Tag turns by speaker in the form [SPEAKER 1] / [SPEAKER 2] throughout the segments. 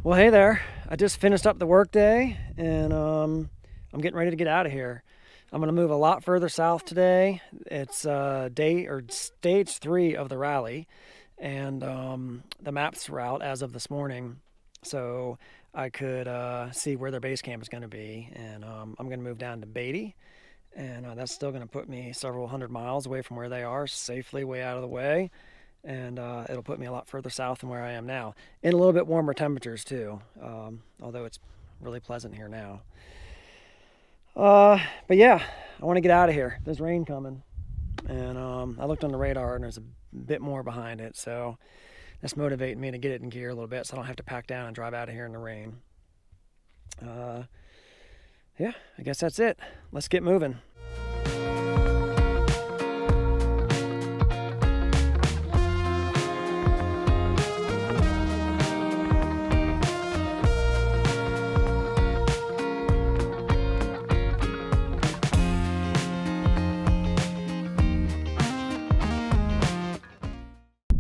[SPEAKER 1] Well, hey there. I just finished up the workday, and I'm getting ready to get out of here. I'm going to move a lot further south today. It's stage 3 of the rally, and the maps were out as of this morning, so I could see where their base camp is going to be. And I'm going to move down to Beatty, and that's still going to put me several hundred miles away from where they are, safely way out of the way. And it'll put me a lot further south than where I am now, in a little bit warmer temperatures too, although it's really pleasant here now. But yeah, I want to get out of here. There's rain coming, and I looked on the radar and there's a bit more behind it, so that's motivating me to get it in gear a little bit so I don't have to pack down and drive out of here in the rain. Yeah, I guess that's it. Let's get moving.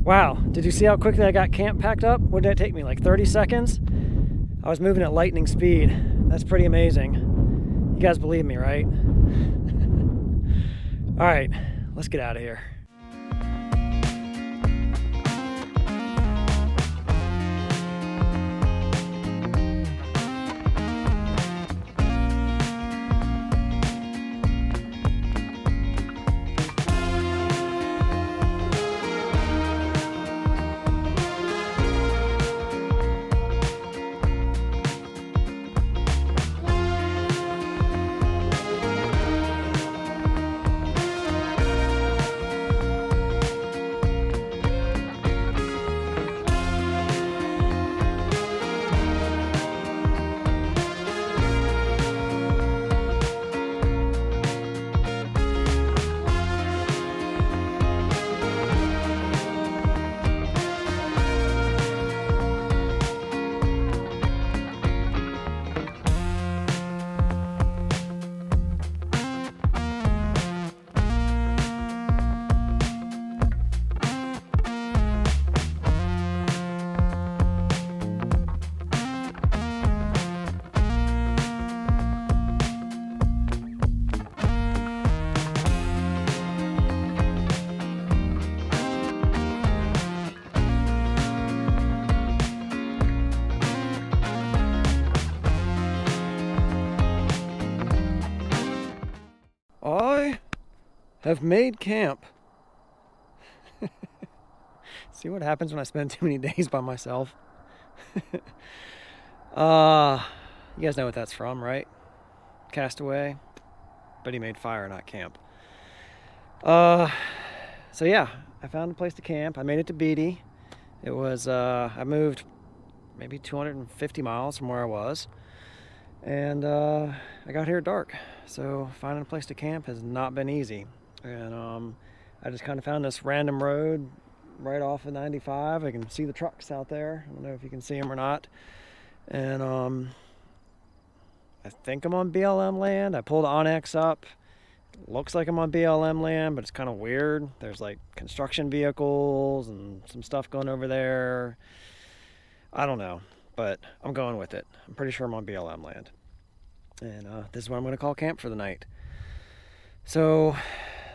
[SPEAKER 1] Wow, did you see how quickly I got camp packed up? What did that take me, like 30 seconds? I was moving at lightning speed. That's pretty amazing. You guys believe me, right? All right, let's get out of here. I have made camp. See what happens when I spend too many days by myself. You guys know what that's from, right? Castaway. But he made fire, not camp. So yeah, I found a place to camp. I made it to Beatty. It was, I moved maybe 250 miles from where I was. And I got here at dark, so finding a place to camp has not been easy. And I just kind of found this random road right off of 95. I can see the trucks out there. I don't know if you can see them or not. And I think I'm on BLM land. I pulled Onyx up. Looks like I'm on BLM land, but it's kind of weird. There's like construction vehicles and some stuff going over there. I don't know. But I'm going with it. I'm pretty sure I'm on BLM land. And this is what I'm going to call camp for the night. So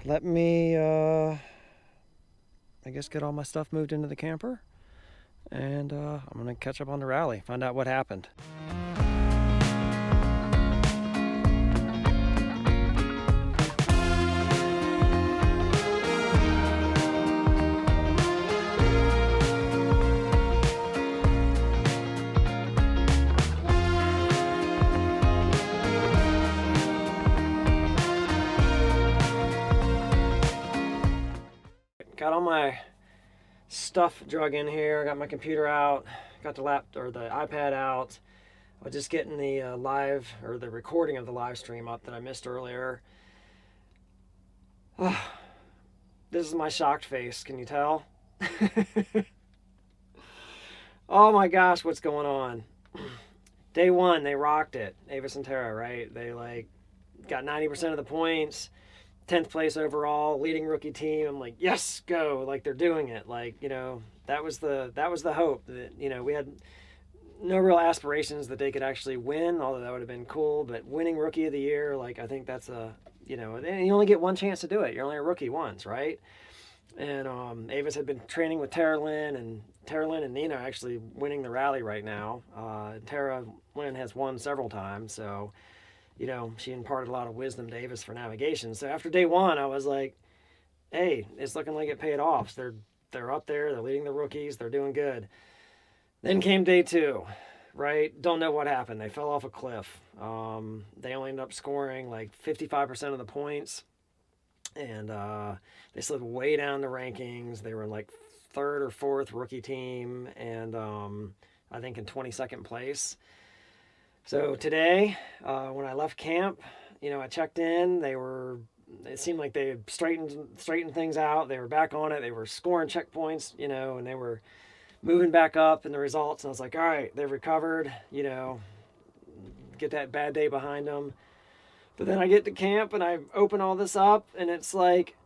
[SPEAKER 1] let me, I guess, get all my stuff moved into the camper. And I'm going to catch up on the rally, find out what happened. Got all my stuff drug in here. Got my computer out. Got the iPad out. I was just getting the the recording of the live stream up that I missed earlier. This is my shocked face. Can you tell? Oh my gosh, what's going on? Day one, they rocked it. Avis and Tara, right? They got 90% of the points. 10th place overall, leading rookie team. I'm like, yes, go. They're doing it. That was the hope that, we had no real aspirations that they could actually win, although that would have been cool. But winning Rookie of the Year, like, I think that's a, you know, and you only get one chance to do it. You're only a rookie once, right? And Avis had been training with Tara Lynn and Nina actually winning the rally right now. Tara Lynn has won several times, so, you know, she imparted a lot of wisdom to Avis for navigation. So after day one, I was like, hey, it's looking like it paid off. They're up there, they're leading the rookies, they're doing good. Then came day two, right? Don't know what happened. They fell off a cliff. They only ended up scoring like 55% of the points, and they slid way down the rankings. They were in like third or fourth rookie team, and I think in 22nd place. So today, when I left camp, you know, I checked in. It seemed like they had straightened things out. They were back on it. They were scoring checkpoints, you know, and they were moving back up in the results. And I was like, all right, they've recovered, you know, get that bad day behind them. But then I get to camp and I open all this up and it's like,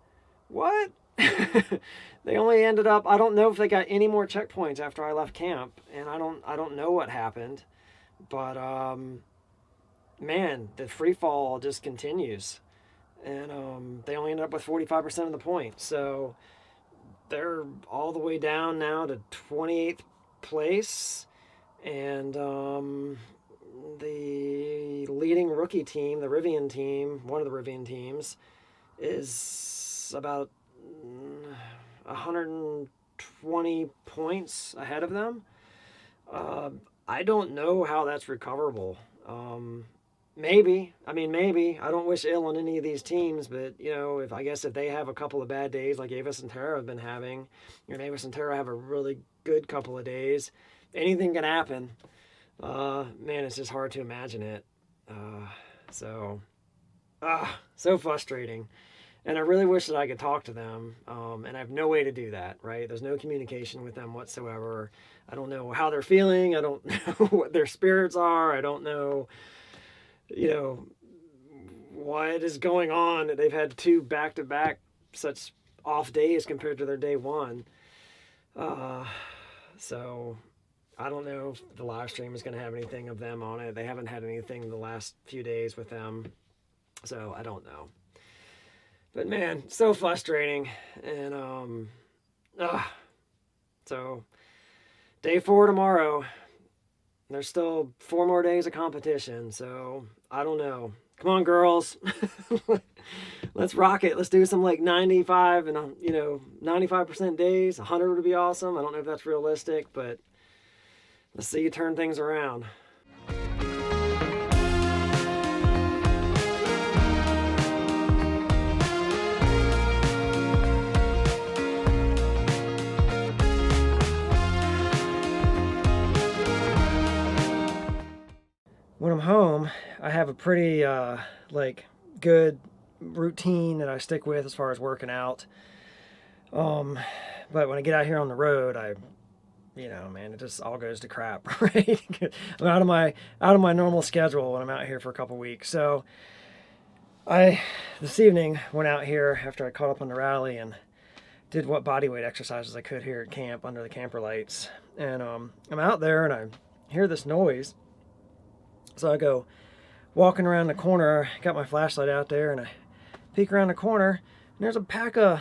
[SPEAKER 1] what? They only ended up, I don't know if they got any more checkpoints after I left camp, and I don't know what happened. But man, the free fall just continues. And they only ended up with 45% of the points. So they're all the way down now to 28th place. And the leading rookie team, the Rivian team, one of the Rivian teams, is about 120 points ahead of them. I don't know how that's recoverable. Maybe. I don't wish ill on any of these teams, but, you know, if they have a couple of bad days like Avis and Tara have been having, and Avis and Tara have a really good couple of days, anything can happen. Man, it's just hard to imagine it. So frustrating. And I really wish that I could talk to them, and I have no way to do that, right? There's no communication with them whatsoever. I don't know how they're feeling. I don't know what their spirits are. I don't know, you know, what is going on. They've had two back-to-back such off days compared to their day one. So I don't know if the live stream is going to have anything of them on it. They haven't had anything the last few days with them, so I don't know. But man, so frustrating. And so day 4 tomorrow. There's still 4 more days of competition, so I don't know. Come on, girls. Let's rock it. Let's do some like 95 and 95% days. 100 would be awesome. I don't know if that's realistic, but let's see you turn things around. When I'm home, I have a pretty good routine that I stick with as far as working out. But when I get out here on the road, it just all goes to crap, right? I'm out of my normal schedule when I'm out here for a couple weeks. So I this evening went out here after I caught up on the rally and did what bodyweight exercises I could here at camp under the camper lights. And I'm out there and I hear this noise. So I go walking around the corner, got my flashlight out there, and I peek around the corner, and there's a pack of,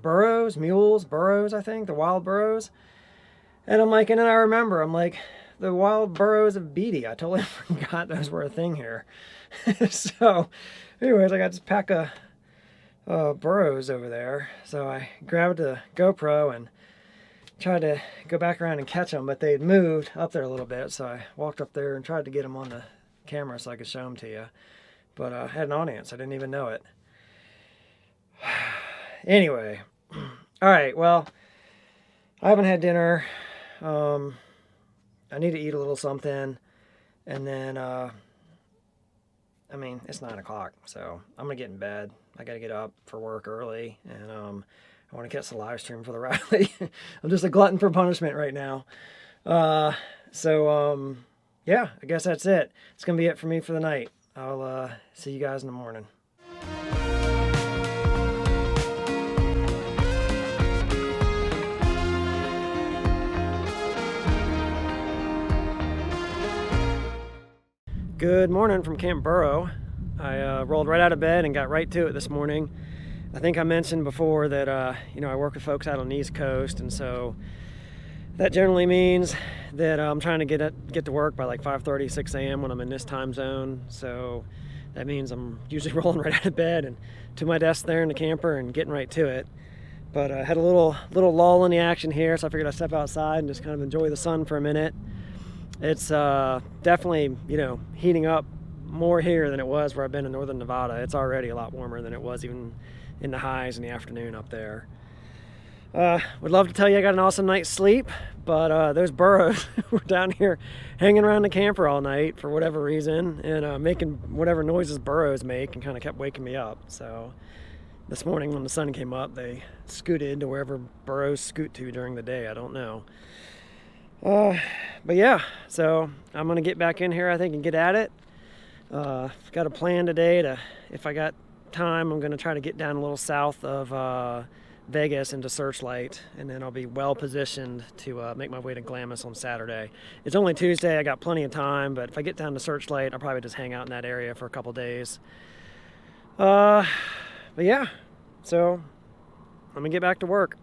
[SPEAKER 1] burros, I think, the wild burros. And I'm like, and then I remember, I'm like, the wild burros of Beatty. I totally forgot those were a thing here. So, anyways, I got this pack of burros over there. So I grabbed a GoPro and tried to go back around and catch them, but they had moved up there a little bit, so I walked up there and tried to get them on the camera so I could show them to you. But I had an audience. I didn't even know it. Anyway. All right, well, I haven't had dinner. I need to eat a little something. And then, it's 9 o'clock, so I'm going to get in bed. I got to get up for work early, and I want to catch the live stream for the rally. I'm just a glutton for punishment right now. Yeah, I guess that's it. It's going to be it for me for the night. I'll see you guys in the morning. Good morning from Camp Burrow. I rolled right out of bed and got right to it this morning. I think I mentioned before that I work with folks out on the East Coast, and so that generally means that I'm trying to get to work by like 5:30, 6 a.m. when I'm in this time zone. So that means I'm usually rolling right out of bed and to my desk there in the camper and getting right to it. But I had a little lull in the action here, so I figured I'd step outside and just kind of enjoy the sun for a minute. It's definitely, heating up more here than it was where I've been in northern Nevada. It's already a lot warmer than it was even in the highs in the afternoon up there. Would love to tell you I got an awesome night's sleep, but those burros were down here hanging around the camper all night for whatever reason and making whatever noises burros make, and kind of kept waking me up. So this morning when the sun came up, they scooted to wherever burros scoot to during the day. I don't know. But yeah, so I'm going to get back in here, I think, and get at it. Got a plan today to, if I got time, I'm going to try to get down a little south of Vegas into Searchlight, and then I'll be well positioned to make my way to Glamis on Saturday. It's only Tuesday, I got plenty of time, but if I get down to Searchlight, I'll probably just hang out in that area for a couple days. But yeah, so I'm going to get back to work.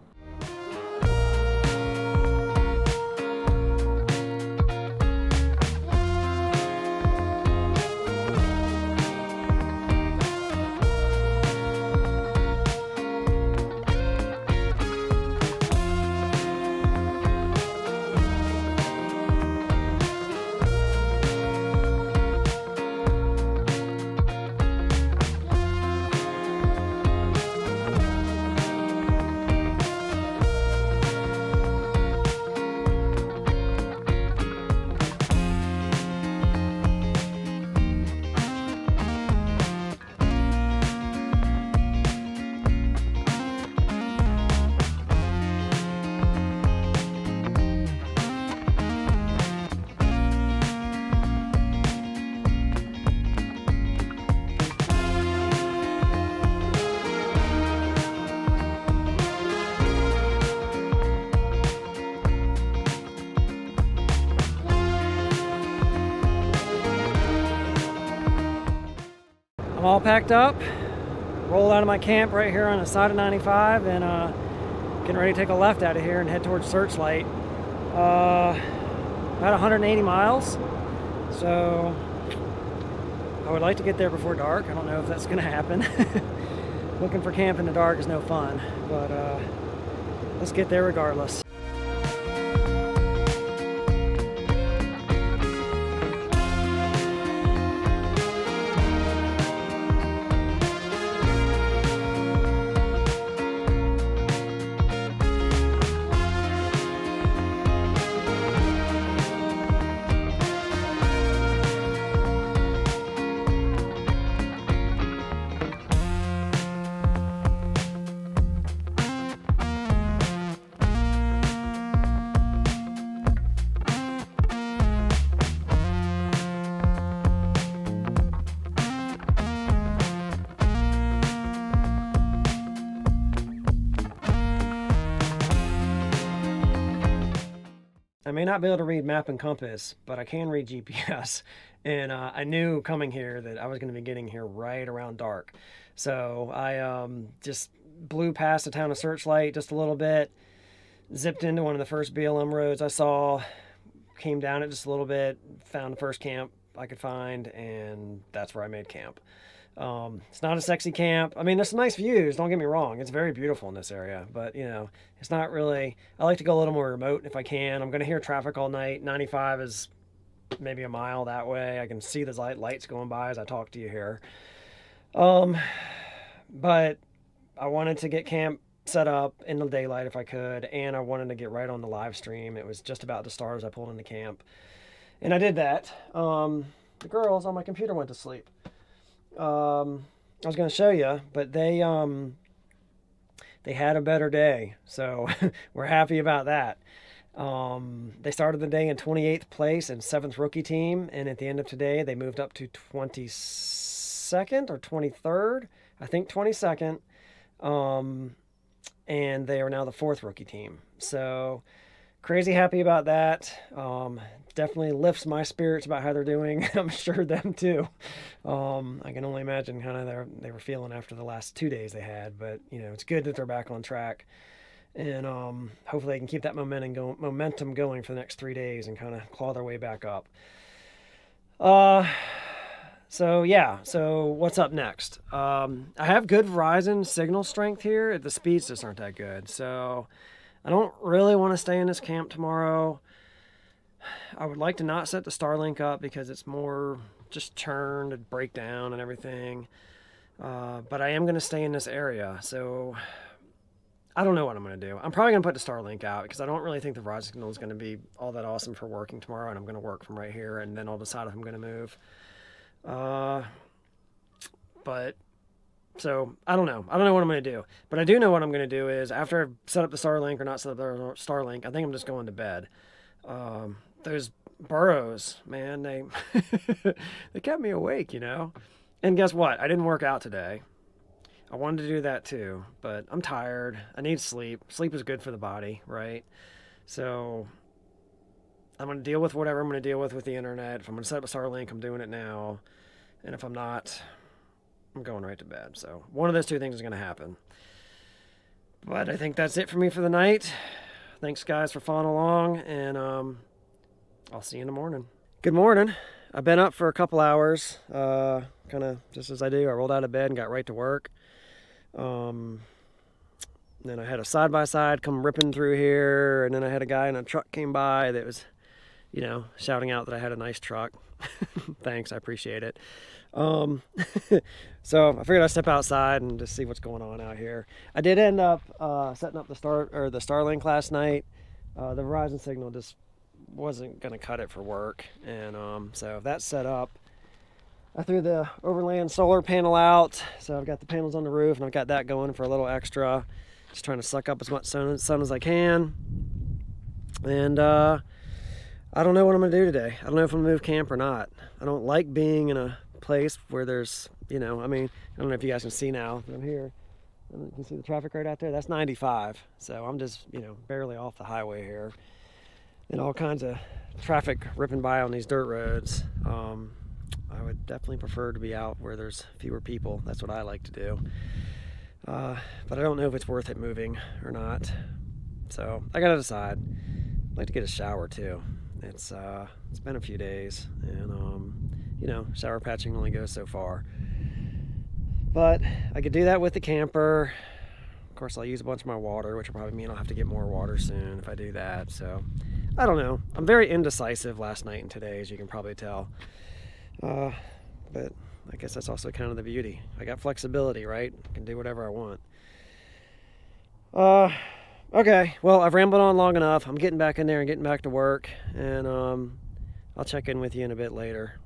[SPEAKER 1] I'm all packed up, rolled out of my camp right here on the side of 95, and getting ready to take a left out of here and head towards Searchlight. About 180 miles, so I would like to get there before dark. I don't know if that's going to happen. Looking for camp in the dark is no fun, but let's get there regardless. I may not be able to read map and compass, but I can read GPS. And I knew coming here that I was going to be getting here right around dark. So I just blew past the town of Searchlight just a little bit, zipped into one of the first BLM roads I saw, came down it just a little bit, found the first camp I could find, and that's where I made camp. It's not a sexy camp. I mean, there's some nice views, don't get me wrong. It's very beautiful in this area, but it's not really, I like to go a little more remote if I can. I'm going to hear traffic all night. 95 is maybe a mile that way. I can see the lights going by as I talk to you here. But I wanted to get camp set up in the daylight if I could, and I wanted to get right on the live stream. It was just about to start as I pulled into camp, and I did that. The girls on my computer went to sleep. I was going to show you, but they had a better day, so we're happy about that. They started the day in 28th place and 7th rookie team, and at the end of today, they moved up to 22nd or 23rd, I think 22nd, and they are now the 4th rookie team. So crazy happy about that. Definitely lifts my spirits about how they're doing. I'm sure them too. I can only imagine kind of they were feeling after the last 2 days they had, but it's good that they're back on track, and hopefully they can keep that momentum going for the next 3 days and kind of claw their way back up. So yeah, so what's up next? I have good Verizon signal strength here. The speeds just aren't that good, so I don't really want to stay in this camp tomorrow. I would like to not set the Starlink up because it's more just churn and break down and everything. But I am going to stay in this area, so I don't know what I'm going to do. I'm probably going to put the Starlink out because I don't really think the Verizon signal is going to be all that awesome for working tomorrow, and I'm going to work from right here, and then I'll decide if I'm going to move. But so I don't know. I don't know what I'm going to do. But I do know what I'm going to do is after I've set up the Starlink or not set up the Starlink, I think I'm just going to bed. Those burros, man, they they kept me awake, And guess what? I didn't work out today. I wanted to do that too, but I'm tired. I need sleep. Sleep is good for the body, right? So I'm going to deal with whatever I'm going to deal with the internet. If I'm going to set up a Starlink, I'm doing it now. And if I'm not, I'm going right to bed. So one of those two things is going to happen. But I think that's it for me for the night. Thanks, guys, for following along, and I'll see you in the morning. Good morning. I've been up for a couple hours, kind of just as I do. I rolled out of bed and got right to work. Then I had a side-by-side come ripping through here, and then I had a guy in a truck came by that was, shouting out that I had a nice truck. Thanks, I appreciate it. So I figured I'd step outside and just see what's going on out here. I did end up setting up the Starlink last night. The Verizon signal just wasn't going to cut it for work, and so that's set up. I threw the Overland solar panel out, so I've got the panels on the roof, and I've got that going for a little extra. Just trying to suck up as much sun as I can. And I don't know what I'm going to do today. I don't know if I'm going to move camp or not. I don't like being in a place where there's, I don't know if you guys can see now, but I'm here. You can see the traffic right out there. That's 95. So I'm just, barely off the highway here. And all kinds of traffic ripping by on these dirt roads. I would definitely prefer to be out where there's fewer people. That's what I like to do. But I don't know if it's worth it moving or not. So I gotta decide. I'd like to get a shower too. It's been a few days, and shower patching only goes so far. But I could do that with the camper. Of course, I'll use a bunch of my water, which will probably mean I'll have to get more water soon if I do that. So I don't know. I'm very indecisive last night and today, as you can probably tell. But I guess that's also kind of the beauty. I got flexibility, right? I can do whatever I want. Okay, well, I've rambled on long enough. I'm getting back in there and getting back to work, and I'll check in with you in a bit later.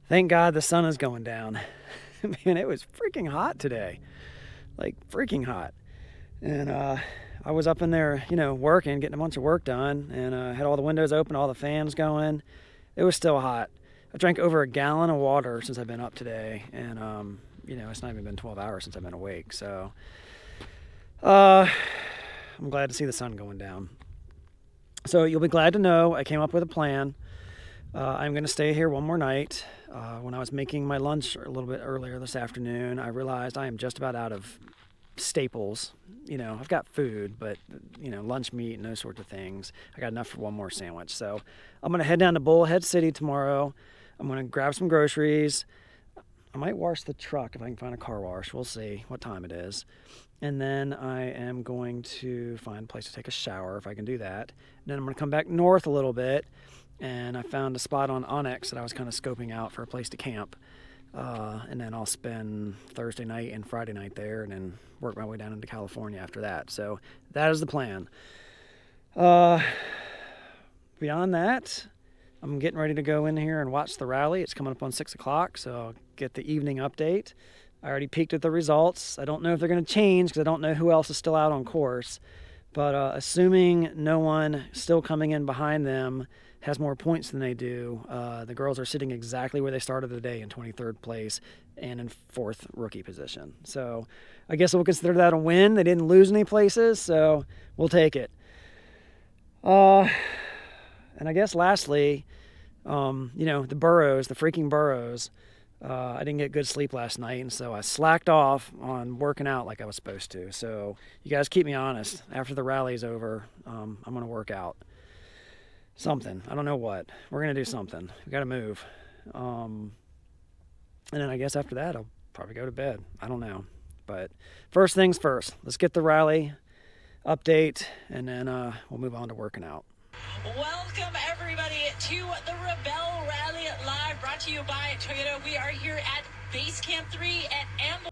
[SPEAKER 1] Thank God the sun is going down. Man, it was freaking hot today. Like, freaking hot. And I was up in there, working, getting a bunch of work done, and had all the windows open, all the fans going. It was still hot. I drank over a gallon of water since I've been up today, and, it's not even been 12 hours since I've been awake. So, I'm glad to see the sun going down. So you'll be glad to know I came up with a plan. I'm going to stay here one more night. When I was making my lunch a little bit earlier this afternoon, I realized I am just about out of staples. I've got food, but, lunch meat and those sorts of things. I got enough for one more sandwich. So I'm going to head down to Bullhead City tomorrow. I'm going to grab some groceries. I might wash the truck if I can find a car wash. We'll see what time it is. And then I am going to find a place to take a shower if I can do that. And then I'm going to come back north a little bit. And I found a spot on Onyx that I was kind of scoping out for a place to camp. And then I'll spend Thursday night and Friday night there and then work my way down into California after that. So that is the plan. Beyond that, I'm getting ready to go in here and watch the rally. It's coming up on 6 o'clock, so I'll get the evening update. I already peeked at the results. I don't know if they're going to change because I don't know who else is still out on course. But assuming no one still coming in behind them has more points than they do, the girls are sitting exactly where they started the day, in 23rd place and in 4th rookie position. So I guess we'll consider that a win. They didn't lose any places, so we'll take it. And I guess lastly, the burros, the freaking burros, I didn't get good sleep last night, and so I slacked off on working out like I was supposed to. So you guys keep me honest. After the rally's over, I'm going to work out. Something. I don't know what. We're going to do something. We got to move. And then I guess after that, I'll probably go to bed. I don't know. But first things first. Let's get the rally update, and then we'll move on to working out.
[SPEAKER 2] Welcome everybody to the Rebelle Rally Live, brought to you by Toyota. We are here at Base Camp 3 at Amble.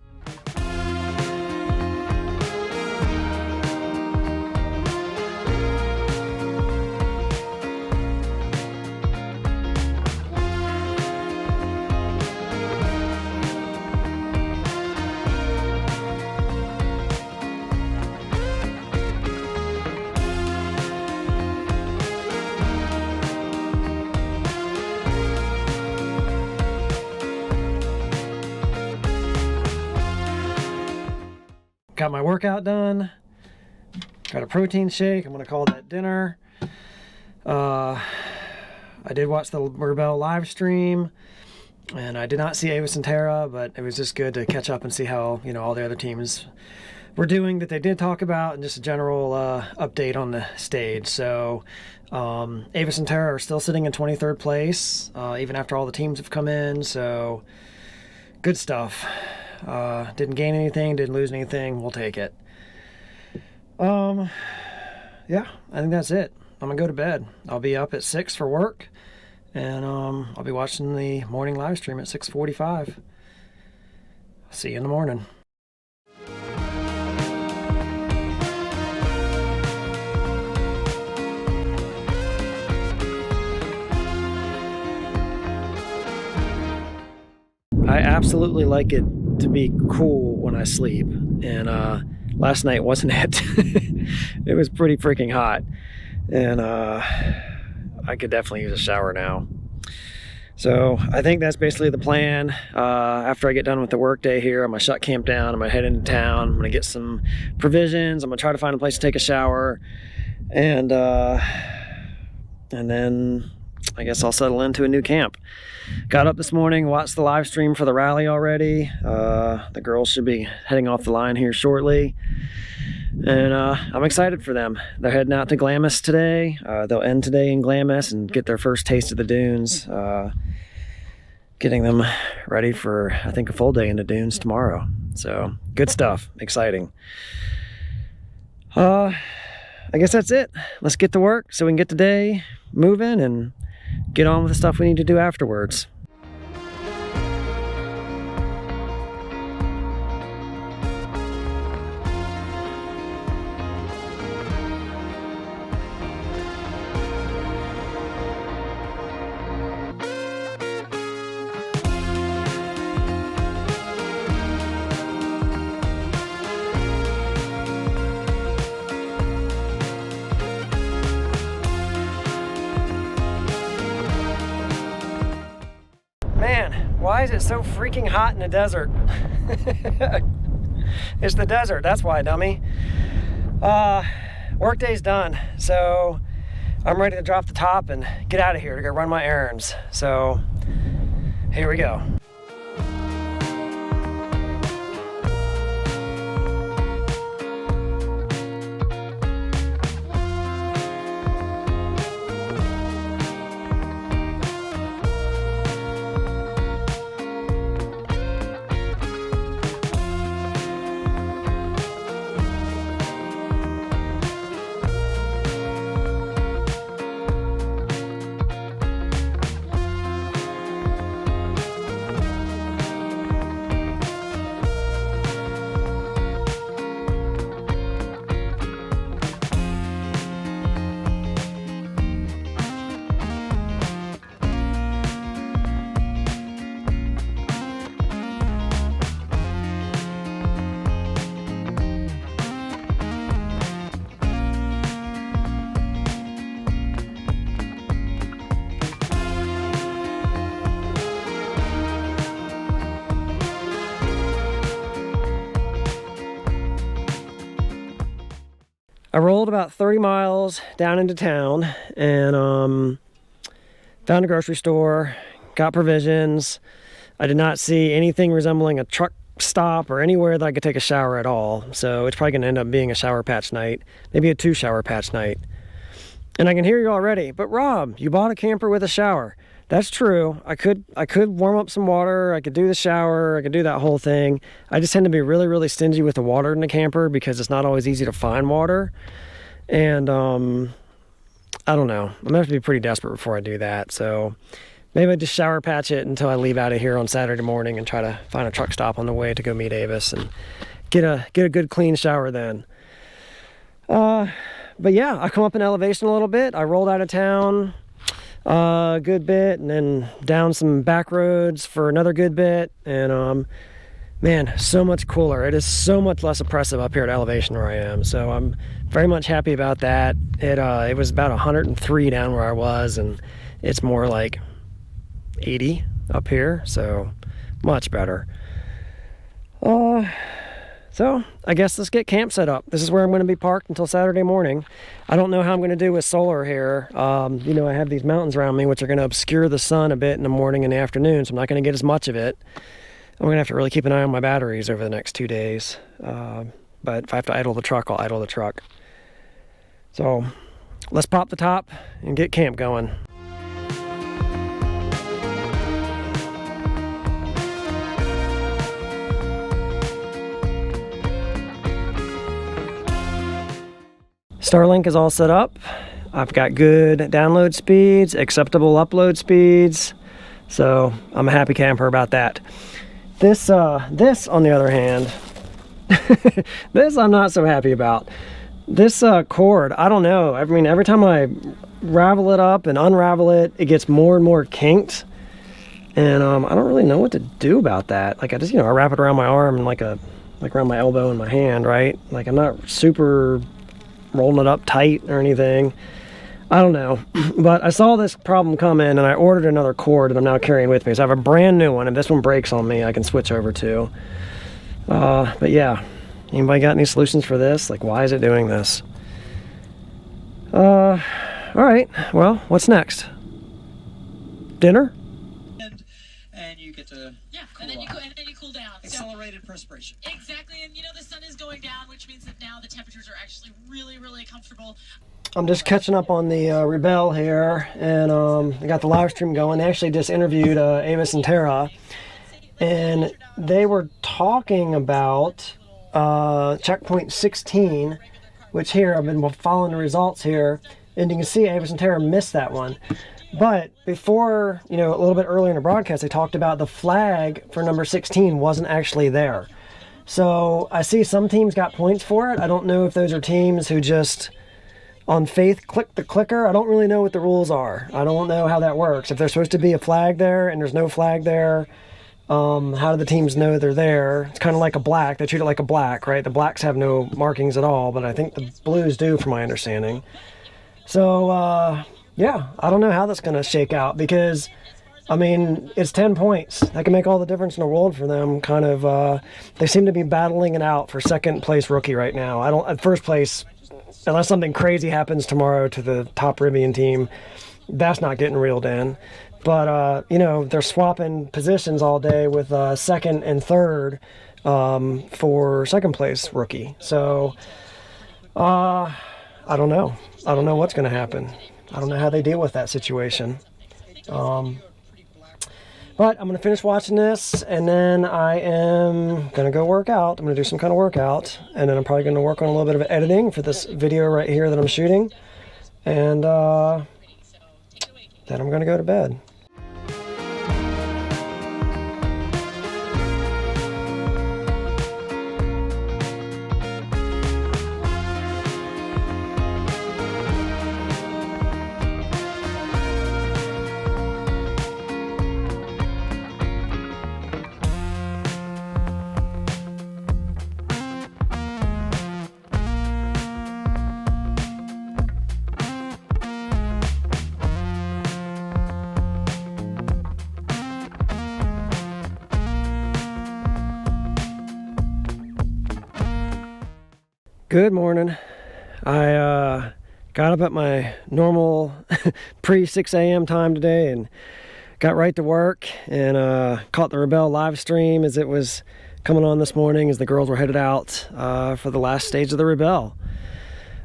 [SPEAKER 1] Got my workout done. Got a protein shake. I'm gonna call that dinner. I did watch the Rebelle live stream, and I did not see Avis and Tara, but it was just good to catch up and see how all the other teams were doing that they did talk about, and just a general update on the stage. So Avis and Tara are still sitting in 23rd place, even after all the teams have come in. So good stuff. Didn't gain anything, didn't lose anything. We'll take it. Yeah, I think that's it. I'm gonna go to bed. I'll be up at 6 for work, and I'll be watching the morning live stream at 6:45. See you in the morning. I absolutely like it to be cool when I sleep, and last night wasn't it. It was pretty freaking hot, and I could definitely use a shower now. So I think that's basically the plan. After I get done with the work day here, I'm gonna shut camp down. I'm gonna head into town. I'm gonna get some provisions. I'm gonna try to find a place to take a shower, and then I guess I'll settle into a new camp. Got up this morning, watched the live stream for the rally already. The girls should be heading off the line here shortly, and I'm excited for them. They're heading out to Glamis today. They'll end today in Glamis and get their first taste of the dunes, getting them ready for, I think, a full day in the dunes tomorrow. So good stuff, exciting. I guess that's it. Let's get to work so we can get the day moving and get on with the stuff we need to do afterwards. Man, why is it so freaking hot in the desert? It's the desert, that's why, dummy. Workday's done, so I'm ready to drop the top and get out of here to go run my errands. So here we go. I rolled about 30 miles down into town and found a grocery store, got provisions. I did not see anything resembling a truck stop or anywhere that I could take a shower at all. So it's probably going to end up being a shower patch night, maybe a 2 shower patch night. And I can hear you already, but Rob, you bought a camper with a shower. That's true. I could warm up some water. I could do the shower. I could do that whole thing. I just tend to be really, really stingy with the water in the camper because it's not always easy to find water. And I don't know. I'm gonna have to be pretty desperate before I do that. So maybe I just shower patch it until I leave out of here on Saturday morning and try to find a truck stop on the way to go meet Avis and get a good clean shower then. But yeah, I come up in elevation a little bit. I rolled out of town a good bit and then down some back roads for another good bit. And man, so much cooler. It is so much less oppressive up here at elevation where I am. So I'm very much happy about that. It was about 103 down where I was, and it's more like 80 up here, so much better. So I guess let's get camp set up. This is where I'm going to be parked until Saturday morning. I don't know how I'm going to do with solar here. You know, I have these mountains around me which are going to obscure the sun a bit in the morning and the afternoon, so I'm not going to get as much of it. I'm going to have to really keep an eye on my batteries over the next 2 days. But if I have to idle the truck, I'll idle the truck. So let's pop the top and get camp going. Starlink is all set up. I've got good download speeds, acceptable upload speeds. So I'm a happy camper about that. This on the other hand, this I'm not so happy about. This cord, I don't know. I mean, every time I ravel it up and unravel it, it gets more and more kinked. And I don't really know what to do about that. Like I just, I wrap it around my arm and like around my elbow and my hand, right? Like I'm not super rolling it up tight or anything. I don't know, but I saw this problem come in and I ordered another cord that I'm now carrying with me. So I have a brand new one. If this one breaks on me, I can switch over to. But yeah, anybody got any solutions for this? Like, why is it doing this? All right, well, what's next? Dinner?
[SPEAKER 3] And you get to
[SPEAKER 2] and then you cool down.
[SPEAKER 3] Accelerated perspiration.
[SPEAKER 2] Exactly, and the sun is going down, which means that now the temperatures are actually really, really comfortable.
[SPEAKER 1] I'm just catching up on the Rebelle here, and I got the live stream going. They actually just interviewed Avis and Tara, and they were talking about checkpoint 16, which here, I've been following the results here, and you can see Avis and Tara missed that one. But before, a little bit earlier in the broadcast, they talked about the flag for number 16 wasn't actually there. So I see some teams got points for it. I don't know if those are teams who just on faith click the clicker. I don't really know what the rules are. I don't know how that works. If there's supposed to be a flag there and there's no flag there, how do the teams know they're there? It's kind of like a black. They treat it like a black, right? The blacks have no markings at all, but I think the blues do, from my understanding. So, yeah, I don't know how that's going to shake out because, I mean, it's 10 points. That can make all the difference in the world for them. Kind of, they seem to be battling it out for second place rookie right now. At first place, unless something crazy happens tomorrow to the top Rivian team, that's not getting reeled in. But, they're swapping positions all day with second and third for second place rookie. So, I don't know. I don't know what's going to happen. I don't know how they deal with that situation. But I'm going to finish watching this, and then I am going to go work out. I'm going to do some kind of workout, and then I'm probably going to work on a little bit of editing for this video right here that I'm shooting. And then I'm going to go to bed. Good morning. I got up at my normal pre 6 a.m. time today and got right to work and caught the Rebelle live stream as it was coming on this morning as the girls were headed out for the last stage of the Rebelle.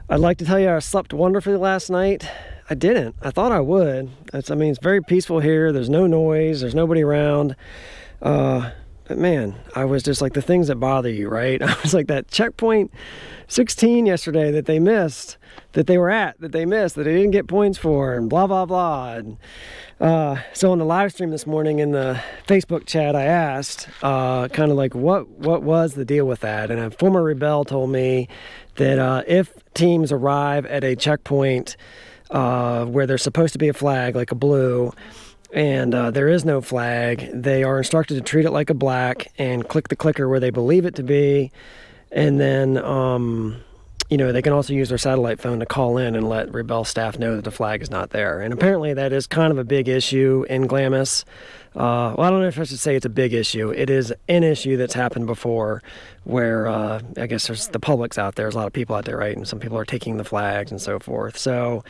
[SPEAKER 1] I'd like to tell you I slept wonderfully last night. I didn't. I thought I would. It's very peaceful here. There's no noise. There's nobody around. But man, I was just like the things that bother you, right? I was like that checkpoint 16 yesterday that they missed, that they were at, that they missed, that they didn't get points for, and blah, blah, blah. And, so on the live stream this morning in the Facebook chat, I asked kind of like what was the deal with that? And a former Rebelle told me that if teams arrive at a checkpoint where there's supposed to be a flag, like a blue, and there is no flag, they are instructed to treat it like a black and click the clicker where they believe it to be. And then, they can also use their satellite phone to call in and let Rebelle staff know that the flag is not there. And apparently that is kind of a big issue in Glamis. Well, I don't know if I should say it's a big issue. It is an issue that's happened before where I guess there's the public's out there. There's a lot of people out there, right? And some people are taking the flags and so forth. So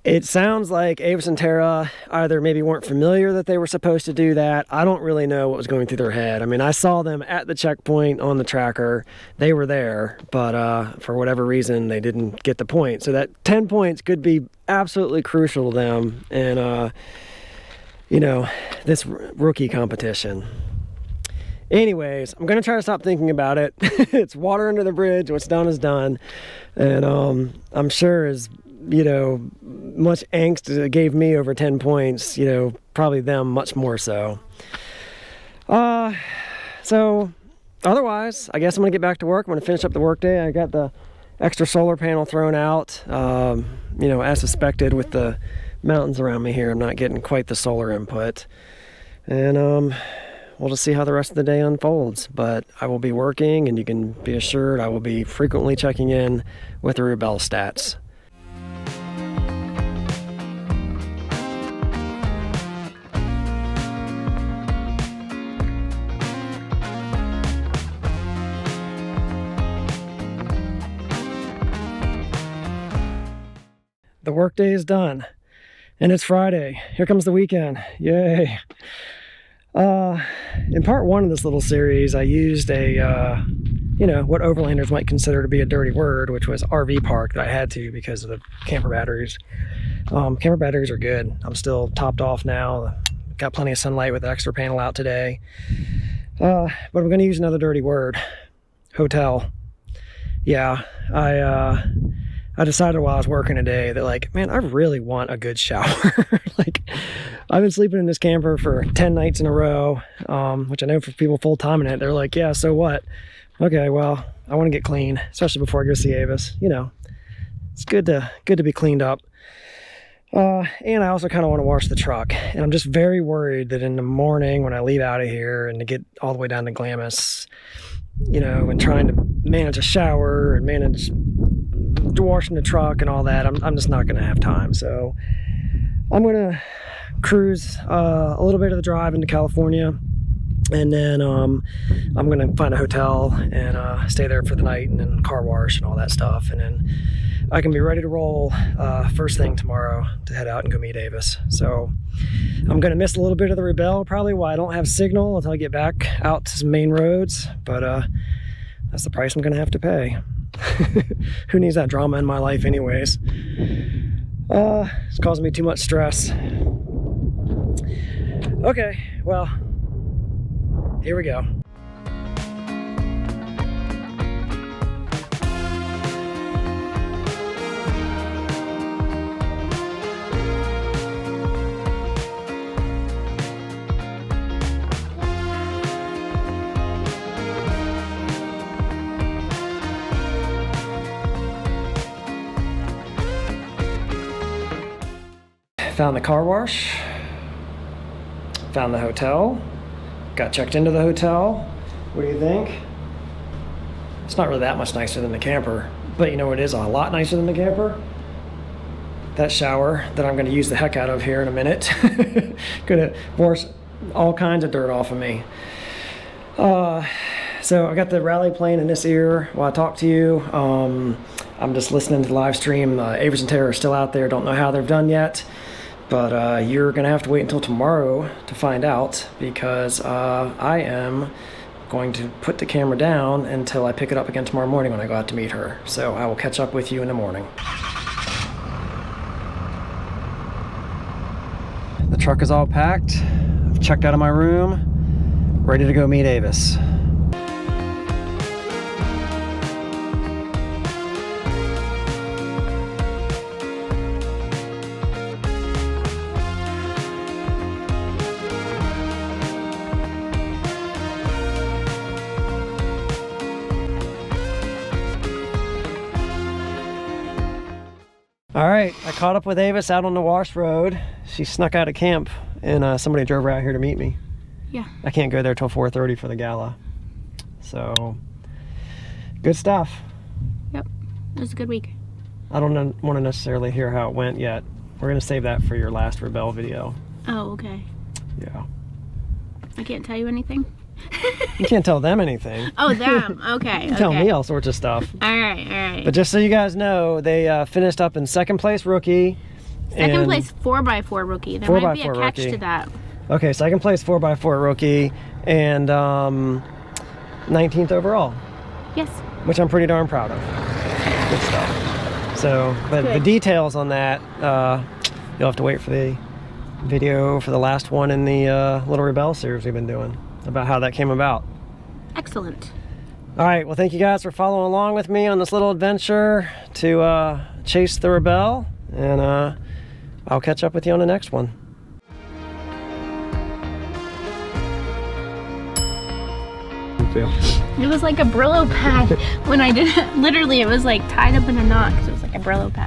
[SPEAKER 1] it sounds like Avis and Tara either maybe weren't familiar that they were supposed to do that. I don't really know what was going through their head. I mean, I saw them at the checkpoint on the tracker. They were there, but for whatever reason, they didn't get the point. So that 10 points could be absolutely crucial to them in, this rookie competition. Anyways, I'm going to try to stop thinking about it. It's water under the bridge. What's done is done. And I'm sure as much angst it gave me over 10 points, probably them much more so. So otherwise, I guess I'm gonna get back to work. I'm gonna finish up the workday. I got the extra solar panel thrown out, as suspected with the mountains around me here. I'm not getting quite the solar input. And we'll just see how the rest of the day unfolds. But I will be working, and you can be assured I will be frequently checking in with the Rebelle stats. The workday is done, and it's Friday. Here comes the weekend. Yay. In part one of this little series, I used what overlanders might consider to be a dirty word, which was RV park, that I had to because of the camper batteries. Camper batteries are good. I'm still topped off now. Got plenty of sunlight with the extra panel out today. But I'm going to use another dirty word. Hotel. Yeah, I decided while I was working today that man, I really want a good shower. I've been sleeping in this camper for 10 nights in a row, which I know for people full-time in it, they're like, yeah, so what? Okay, well, I want to get clean, especially before I go see Avis. It's good to be cleaned up. And I also kind of want to wash the truck. And I'm just very worried that in the morning when I leave out of here and to get all the way down to Glamis, and trying to manage a shower and manage washing the truck and all that, I'm just not going to have time. So I'm going to cruise a little bit of the drive into California, and then I'm going to find a hotel and stay there for the night, and then car wash and all that stuff, and then I can be ready to roll first thing tomorrow to head out and go meet Avis. So I'm going to miss a little bit of the Rebelle probably while I don't have signal until I get back out to some main roads, but that's the price I'm going to have to pay. Who needs that drama in my life anyways? It's causing me too much stress. Okay, well, here we go. Found the car wash, found the hotel, got checked into the hotel. What do you think? It's not really that much nicer than the camper, but you know what is a lot nicer than the camper? That shower that I'm going to use the heck out of here in a minute. Gonna wash all kinds of dirt off of me. So I got the rally playing in this ear while I talk to you. I'm just listening to the live stream. Avis and Tara are still out there. Don't know how they're done yet. But you're going to have to wait until tomorrow to find out, because I am going to put the camera down until I pick it up again tomorrow morning when I go out to meet her. So I will catch up with you in the morning. The truck is all packed. I've checked out of my room, ready to go meet Avis. All right, I caught up with Avis out on the Wash Road. She snuck out of camp, and somebody drove her out here to meet me.
[SPEAKER 4] Yeah.
[SPEAKER 1] I can't go there till 4:30 for the gala. So, good stuff.
[SPEAKER 4] Yep. It was a good week.
[SPEAKER 1] I don't want to necessarily hear how it went yet. We're going to save that for your last Rebelle video.
[SPEAKER 4] Oh, okay.
[SPEAKER 1] Yeah.
[SPEAKER 4] I can't tell you anything?
[SPEAKER 1] You can't tell them anything.
[SPEAKER 4] Oh, them. Okay.
[SPEAKER 1] You tell me all sorts of stuff.
[SPEAKER 4] All right.
[SPEAKER 1] But just so you guys know, they finished up in second place rookie.
[SPEAKER 4] Second place 4x4 rookie. There might be a
[SPEAKER 1] 4x4
[SPEAKER 4] catch
[SPEAKER 1] rookie.
[SPEAKER 4] to that.
[SPEAKER 1] Okay, second place 4x4 rookie and 19th overall,
[SPEAKER 4] Yes.
[SPEAKER 1] which I'm pretty darn proud of. Good stuff. So, but the
[SPEAKER 4] Good.
[SPEAKER 1] details on that, you'll have to wait for the video for the last one in the Little Rebelle series we've been doing about how that came about.
[SPEAKER 4] Excellent.
[SPEAKER 1] All right, well, thank you guys for following along with me on this little adventure to chase the Rebelle, and I'll catch up with you on the next one.
[SPEAKER 4] It was like a Brillo pad when I did it. Literally, it was like tied up in a knot because it was like a Brillo pad.